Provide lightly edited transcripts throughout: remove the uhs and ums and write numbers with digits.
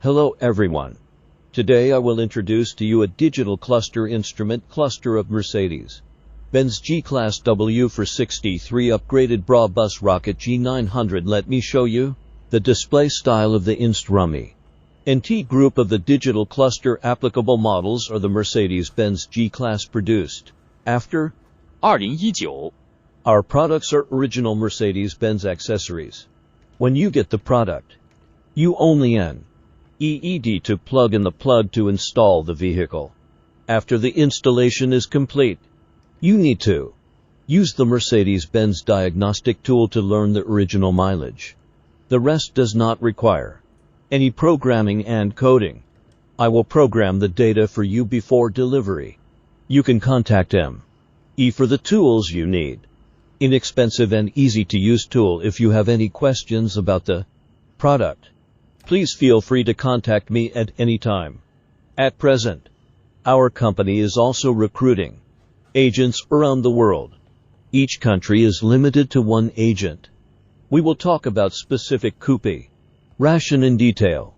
Hello everyone. Today I will introduce to you a digital cluster instrument cluster of Mercedes-Benz G-Class W463 upgraded Brabus Rocket G900. Let me show you the display style of the instrument. NT group of the digital cluster applicable models are the Mercedes-Benz G-Class produced after 2019 Our products are original Mercedes-Benz accessories. When you get the product, you only need to plug in the plug to install the vehicle. After the installation is complete, you need to use the Mercedes-Benz diagnostic tool to learn the original mileage. The rest does not require any programming and coding. I will program the data for you before delivery. You can contact ME for the tools you need. Inexpensive and easy to use tool. If you have any questions about the product, please feel free to contact me at any time. At present, our company is also recruiting agents around the world. Each country is limited to one agent. We will talk about specific coupe ration in detail.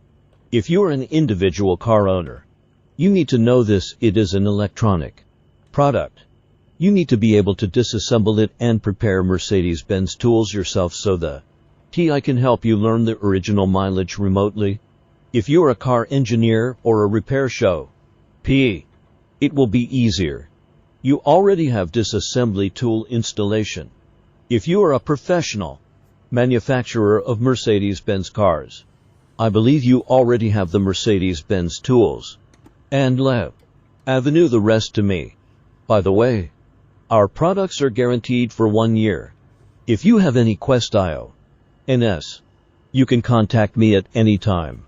If you are an individual car owner, you need to know this. It is an electronic product. You need to be able to disassemble it and prepare Mercedes-Benz tools yourself so the I can help you learn the original mileage remotely. If you're a car engineer or a repair shop, it will be easier. You already have disassembly tool installation. If you are a professional manufacturer of Mercedes-Benz cars, I believe you already have the Mercedes-Benz tools. And avenue the rest to me. By the way, our products are guaranteed for 1 year. If you have any questions, you can contact me at any time.